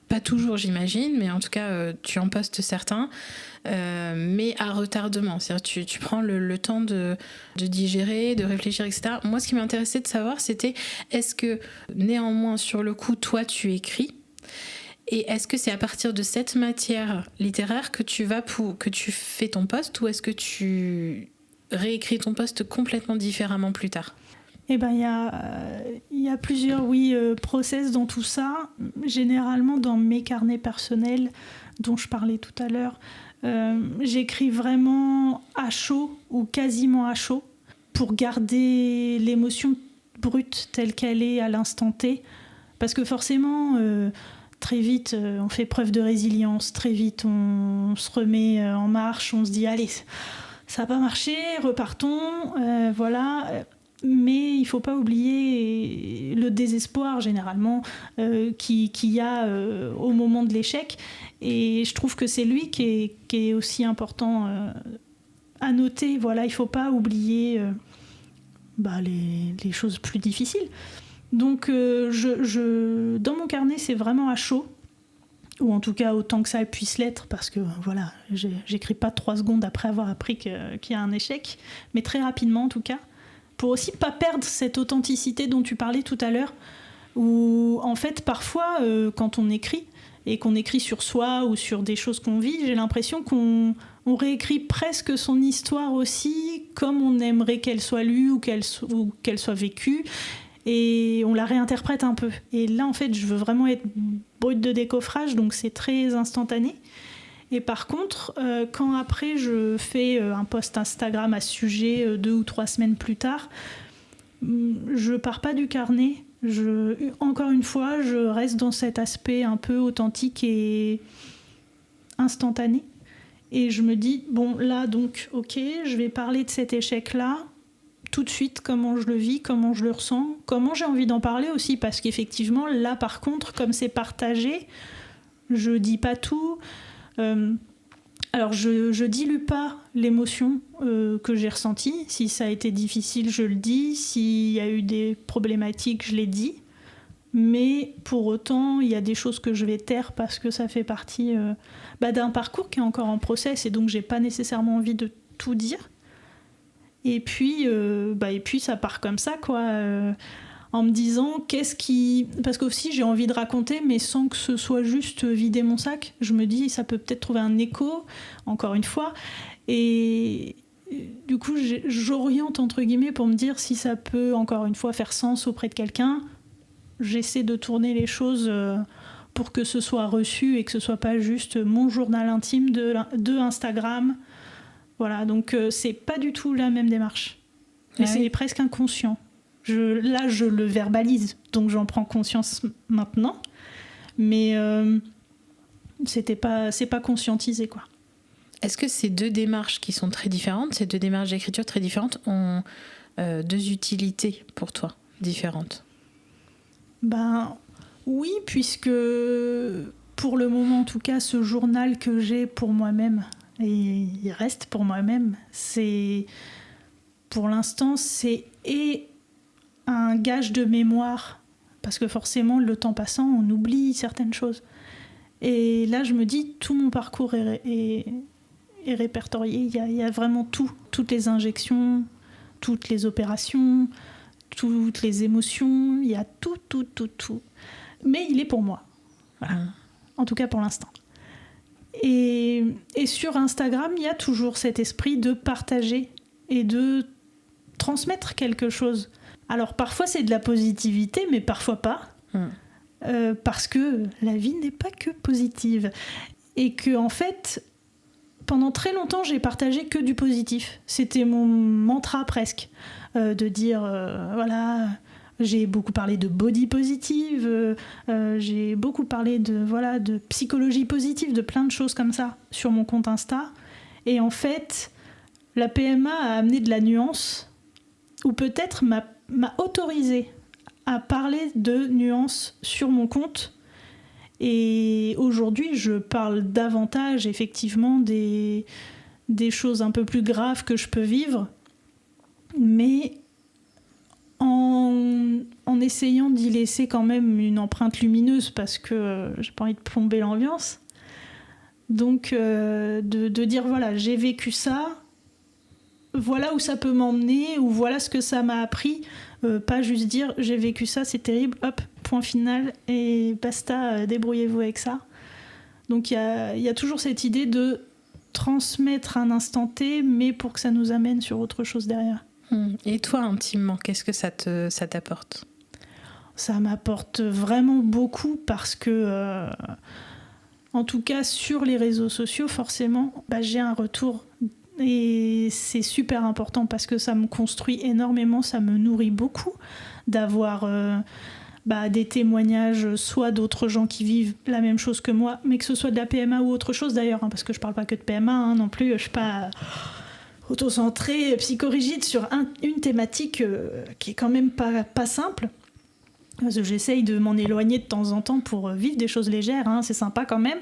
pas toujours j'imagine, mais en tout cas tu en postes certains, mais à retardement, c'est-à-dire tu prends le temps de digérer, de réfléchir, etc. Moi, ce qui m'intéressait de savoir, c'était est-ce que néanmoins sur le coup, toi tu écris? Et est-ce que c'est à partir de cette matière littéraire que tu fais ton post, ou est-ce que tu réécris ton post complètement différemment plus tard? Il y a plusieurs process dans tout ça. Généralement, dans mes carnets personnels dont je parlais tout à l'heure, j'écris vraiment à chaud ou quasiment à chaud pour garder l'émotion brute telle qu'elle est à l'instant T. Parce que forcément... très vite, on fait preuve de résilience. Très vite, on se remet en marche. On se dit, allez, ça n'a pas marché, repartons. Voilà. Mais il ne faut pas oublier le désespoir, généralement, qu'il y a au moment de l'échec. Et je trouve que c'est lui qui est aussi important à noter. Voilà, il ne faut pas oublier les choses plus difficiles. Donc dans mon carnet, c'est vraiment à chaud, ou en tout cas autant que ça puisse l'être, parce que voilà, j'écris pas 3 secondes après avoir appris qu'il y a un échec, mais très rapidement en tout cas, pour aussi pas perdre cette authenticité dont tu parlais tout à l'heure, où en fait parfois quand on écrit, et qu'on écrit sur soi ou sur des choses qu'on vit, j'ai l'impression qu'on on réécrit presque son histoire aussi comme on aimerait qu'elle soit lue ou qu'elle soit vécue, et on la réinterprète un peu. Et là, en fait, je veux vraiment être brute de décoffrage, donc c'est très instantané. Et par contre, quand après je fais un post Instagram à ce sujet 2 ou 3 semaines plus tard, je pars pas du carnet. Encore une fois, je reste dans cet aspect un peu authentique et instantané. Et je me dis, bon, là, donc, ok, je vais parler de cet échec-là, tout de suite, comment je le vis, comment je le ressens, comment j'ai envie d'en parler aussi, parce qu'effectivement, là, par contre, comme c'est partagé, je dis pas tout. Alors, je dilue pas l'émotion que j'ai ressentie. Si ça a été difficile, je le dis. S'il y a eu des problématiques, je les dis. Mais pour autant, il y a des choses que je vais taire parce que ça fait partie d'un parcours qui est encore en process, et donc j'ai pas nécessairement envie de tout dire. Et puis ça part comme ça, quoi, en me disant parce qu'aussi j'ai envie de raconter, mais sans que ce soit juste vider mon sac. Je me dis, ça peut peut-être trouver un écho, encore une fois, et du coup j'oriente entre guillemets pour me dire si ça peut encore une fois faire sens auprès de quelqu'un. J'essaie de tourner les choses pour que ce soit reçu et que ce soit pas juste mon journal intime de Instagram. Voilà, donc c'est pas du tout la même démarche. Et c'est presque inconscient. Là, je le verbalise, donc j'en prends conscience maintenant. Mais c'est pas conscientisé, quoi. Est-ce que ces deux démarches qui sont très différentes, ces deux démarches d'écriture très différentes, ont deux utilités pour toi différentes ? Oui, puisque pour le moment en tout cas, ce journal que j'ai pour moi-même, et il reste pour moi-même, pour l'instant c'est un gage de mémoire, parce que forcément le temps passant on oublie certaines choses, et là je me dis tout mon parcours est répertorié, il y a vraiment toutes les injections, toutes les opérations, toutes les émotions, il y a tout. Mais il est pour moi. Voilà. En tout cas pour l'instant. Et sur Instagram, il y a toujours cet esprit de partager et de transmettre quelque chose. Alors parfois c'est de la positivité, mais parfois pas. Parce que la vie n'est pas que positive. Et que en fait, pendant très longtemps, j'ai partagé que du positif. C'était mon mantra presque. De dire, voilà, j'ai beaucoup parlé de body positive, j'ai beaucoup parlé de psychologie positive, de plein de choses comme ça sur mon compte Insta. Et en fait, la PMA a amené de la nuance, ou peut-être m'a autorisé à parler de nuance sur mon compte. Et aujourd'hui, je parle davantage, effectivement, des choses un peu plus graves que je peux vivre, mais en essayant d'y laisser quand même une empreinte lumineuse, parce que j'ai pas envie de plomber l'ambiance. Donc de dire, voilà, j'ai vécu ça, voilà où ça peut m'emmener, ou voilà ce que ça m'a appris, pas juste dire j'ai vécu ça, c'est terrible, hop, point final, et basta, débrouillez-vous avec ça. Donc il y a toujours cette idée de transmettre un instant T, mais pour que ça nous amène sur autre chose derrière. Et toi, intimement, qu'est-ce que ça t'apporte ? Ça m'apporte vraiment beaucoup, parce que, en tout cas sur les réseaux sociaux, forcément, j'ai un retour. Et c'est super important, parce que ça me construit énormément, ça me nourrit beaucoup d'avoir des témoignages, soit d'autres gens qui vivent la même chose que moi, mais que ce soit de la PMA ou autre chose d'ailleurs, parce que je parle pas que de PMA non plus, je suis pas auto-centrée, psychorigide sur une thématique qui est quand même pas simple. Parce que j'essaye de m'en éloigner de temps en temps pour vivre des choses légères, c'est sympa quand même.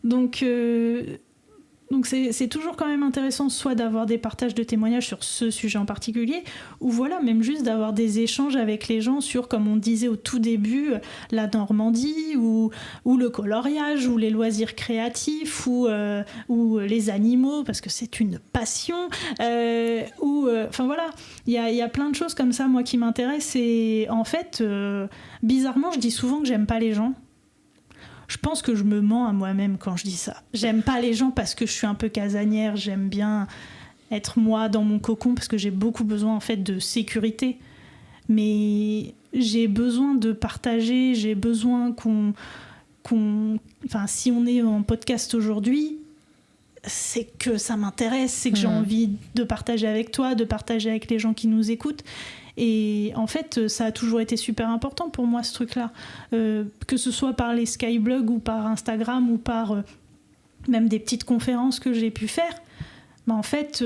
Donc c'est toujours quand même intéressant, soit d'avoir des partages de témoignages sur ce sujet en particulier, ou voilà, même juste d'avoir des échanges avec les gens sur, comme on disait au tout début, la Normandie, ou le coloriage, ou les loisirs créatifs, ou les animaux, parce que c'est une passion, enfin voilà, il y a plein de choses comme ça, moi, qui m'intéressent. Et en fait, bizarrement, je dis souvent que j'aime pas les gens. je pense que je me mens à moi-même quand je dis ça. J'aime pas les gens parce que je suis un peu casanière, j'aime bien être moi dans mon cocon parce que j'ai beaucoup besoin en fait de sécurité. Mais j'ai besoin de partager, j'ai besoin enfin, si on est en podcast aujourd'hui, c'est que ça m'intéresse, c'est que j'ai envie de partager avec toi, de partager avec les gens qui nous écoutent. Et en fait, ça a toujours été super important pour moi, ce truc-là. Que ce soit par les skyblogs ou par Instagram ou par même des petites conférences que j'ai pu faire. Mais en fait,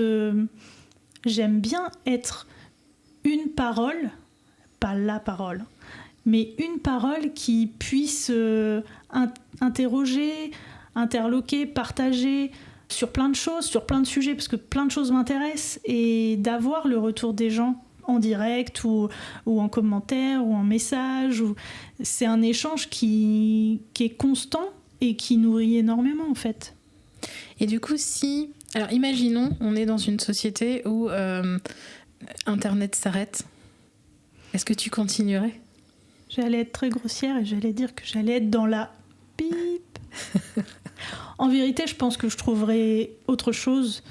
j'aime bien être une parole, pas la parole, mais une parole qui puisse interroger, interloquer, partager sur plein de choses, sur plein de sujets, parce que plein de choses m'intéressent, et d'avoir le retour des gens en direct ou en commentaire ou en message. C'est un échange qui est constant et qui nourrit énormément en fait. Et du coup, alors imaginons, on est dans une société où Internet s'arrête. Est-ce que tu continuerais ? J'allais être très grossière et j'allais dire que j'allais être dans la bip. En vérité, je pense que je trouverais autre chose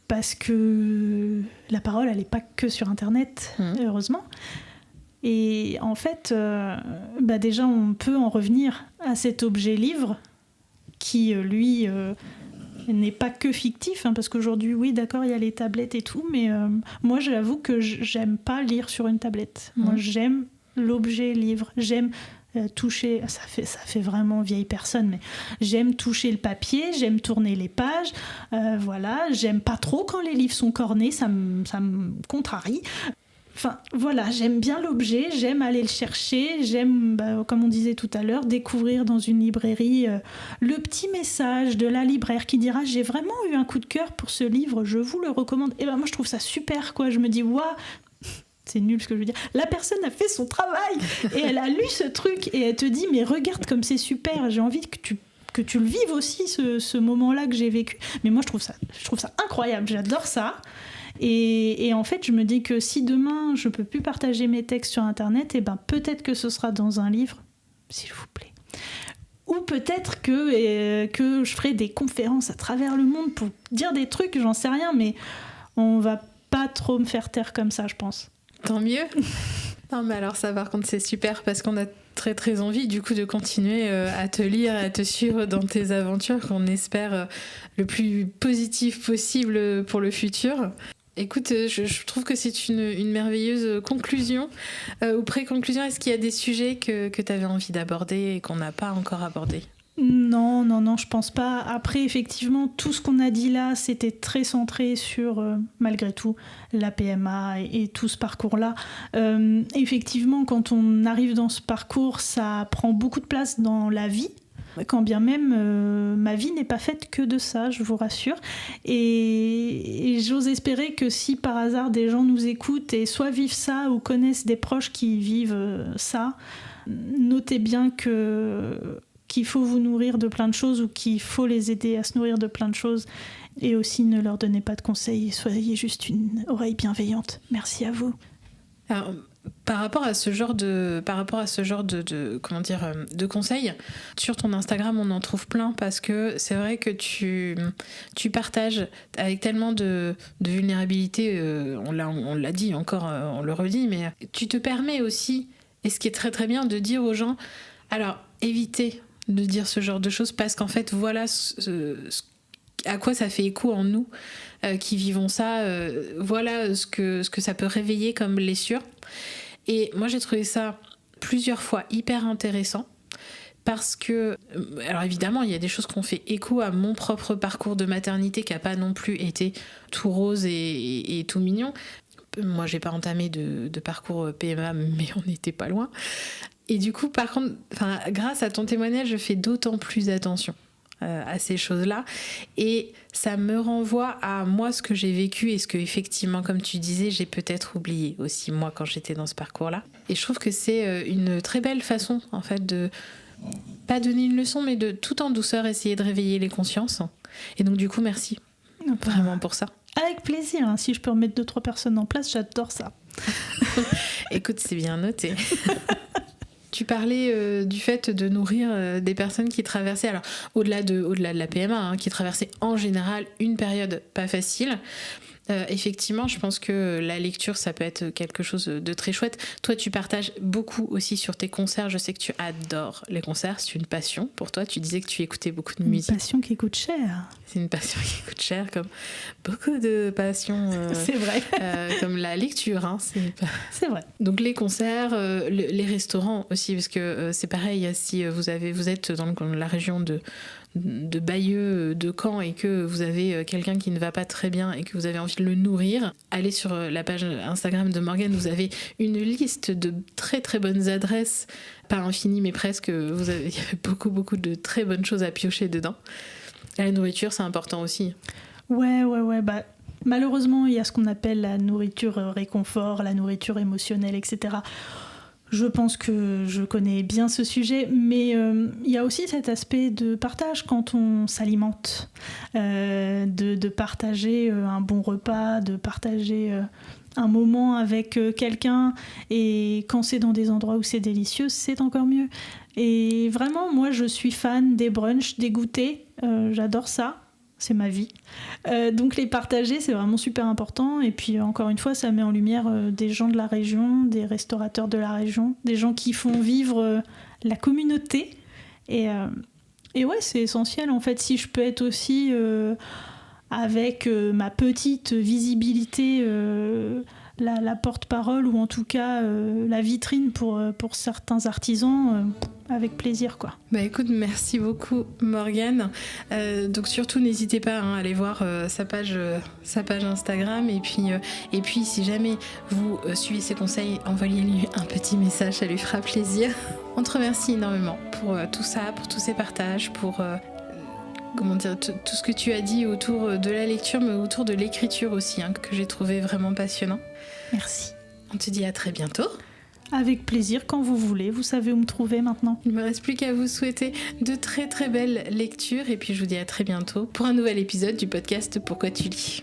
parce que la parole, elle n'est pas que sur Internet, heureusement. Et en fait, déjà, on peut en revenir à cet objet livre qui, lui, n'est pas que fictif, hein, parce qu'aujourd'hui, oui, d'accord, il y a les tablettes et tout, mais moi, j'avoue que j'aime pas lire sur une tablette. Moi, j'aime l'objet livre, j'aime toucher, ça fait vraiment vieille personne, mais j'aime toucher le papier, j'aime tourner les pages, voilà, j'aime pas trop quand les livres sont cornés, ça me contrarie. Enfin, voilà, j'aime bien l'objet, j'aime aller le chercher, j'aime, comme on disait tout à l'heure, découvrir dans une librairie le petit message de la libraire qui dira « J'ai vraiment eu un coup de cœur pour ce livre, je vous le recommande ». Et moi, je trouve ça super, quoi. Je me dis « Waouh !» C'est nul ce que je veux dire. La personne a fait son travail et elle a lu ce truc et elle te dit « Mais regarde comme c'est super, j'ai envie que tu le vives aussi, ce moment-là que j'ai vécu. » Mais moi, je trouve ça incroyable, j'adore ça. Et en fait, je me dis que si demain, je peux plus partager mes textes sur Internet, peut-être que ce sera dans un livre, s'il vous plaît. Ou peut-être que je ferai des conférences à travers le monde pour dire des trucs, j'en sais rien, mais on va pas trop me faire taire comme ça, je pense. Tant mieux. Non, mais alors ça, par contre, c'est super parce qu'on a très très envie du coup de continuer à te lire, à te suivre dans tes aventures qu'on espère le plus positif possible pour le futur. Écoute, je trouve que c'est une merveilleuse conclusion ou pré-conclusion. Est-ce qu'il y a des sujets que tu avais envie d'aborder et qu'on n'a pas encore abordés ? Non, je pense pas. Après, effectivement, tout ce qu'on a dit là, c'était très centré sur, malgré tout, la PMA et tout ce parcours-là. Effectivement, quand on arrive dans ce parcours, ça prend beaucoup de place dans la vie. Quand bien même, ma vie n'est pas faite que de ça, je vous rassure. Et j'ose espérer que si par hasard des gens nous écoutent et soit vivent ça ou connaissent des proches qui vivent ça, notez bien qu'il faut vous nourrir de plein de choses ou qu'il faut les aider à se nourrir de plein de choses. Et aussi, ne leur donnez pas de conseils, soyez juste une oreille bienveillante. Merci à vous. Alors, par rapport à ce genre de conseils, sur ton Instagram, on en trouve plein parce que c'est vrai que tu partages avec tellement de vulnérabilité, on l'a dit encore, on le redit, mais tu te permets aussi, et ce qui est très très bien, de dire aux gens, alors évitez de dire ce genre de choses parce qu'en fait, voilà à quoi ça fait écho en nous qui vivons ça, voilà ce que ça peut réveiller comme blessure. Et moi, j'ai trouvé ça plusieurs fois hyper intéressant parce que, alors évidemment, il y a des choses qui ont fait écho à mon propre parcours de maternité qui n'a pas non plus été tout rose et tout mignon. Moi, j'ai pas entamé de parcours PMA, mais on n'était pas loin. Et du coup, par contre, grâce à ton témoignage, je fais d'autant plus attention à ces choses-là. Et ça me renvoie à moi, ce que j'ai vécu et ce que, effectivement, comme tu disais, j'ai peut-être oublié aussi, moi, quand j'étais dans ce parcours-là. Et je trouve que c'est une très belle façon, en fait, de pas donner une leçon, mais de, tout en douceur, essayer de réveiller les consciences. Et donc, du coup, merci. Vraiment pour ça. Avec plaisir. Hein. Si je peux remettre 2-3 personnes en place, j'adore ça. Écoute, c'est bien noté. Tu parlais du fait de nourrir des personnes qui traversaient, alors au-delà de la PMA, hein, qui traversaient en général une période pas facile. Effectivement, je pense que la lecture, ça peut être quelque chose de très chouette. Toi, tu partages beaucoup aussi sur tes concerts. Je sais que tu adores les concerts. C'est une passion pour toi. Tu disais que tu écoutais beaucoup de musique. Une passion qui coûte cher. C'est une passion qui coûte cher, comme beaucoup de passions. C'est vrai. Comme la lecture. Hein, c'est vrai. Donc les concerts, les restaurants aussi, parce que c'est pareil, si vous êtes dans la région de Bayeux, de Caen, et que vous avez quelqu'un qui ne va pas très bien et que vous avez envie de le nourrir, allez sur la page Instagram de Morgane, vous avez une liste de très très bonnes adresses, pas infinies mais presque, il y a beaucoup de très bonnes choses à piocher dedans. La nourriture, c'est important aussi. Ouais, bah malheureusement, il y a ce qu'on appelle la nourriture réconfort, la nourriture émotionnelle, etc. Je pense que je connais bien ce sujet, mais il y a aussi cet aspect de partage quand on s'alimente, de partager un bon repas, de partager un moment avec quelqu'un, et quand c'est dans des endroits où c'est délicieux, c'est encore mieux. Et vraiment, moi, je suis fan des brunchs, des goûters, j'adore ça. C'est ma vie. Donc les partager, c'est vraiment super important. Et puis encore une fois, ça met en lumière des gens de la région, des restaurateurs de la région, des gens qui font vivre la communauté. Et ouais, c'est essentiel en fait. Si je peux être aussi avec ma petite visibilité, la porte-parole, ou en tout cas la vitrine pour certains artisans, avec plaisir, quoi. Bah écoute, merci beaucoup Morgane. Donc surtout n'hésitez pas à aller voir sa page Instagram, et puis si jamais vous suivez ses conseils, envoyez-lui un petit message, ça lui fera plaisir. On te remercie énormément pour tout ça, pour tous ces partages, pour tout ce que tu as dit autour de la lecture, mais autour de l'écriture aussi, hein, que j'ai trouvé vraiment passionnant. Merci. On te dit à très bientôt. Avec plaisir, quand vous voulez. Vous savez où me trouver maintenant. Il ne me reste plus qu'à vous souhaiter de très très belles lectures, et puis je vous dis à très bientôt pour un nouvel épisode du podcast Pourquoi tu lis.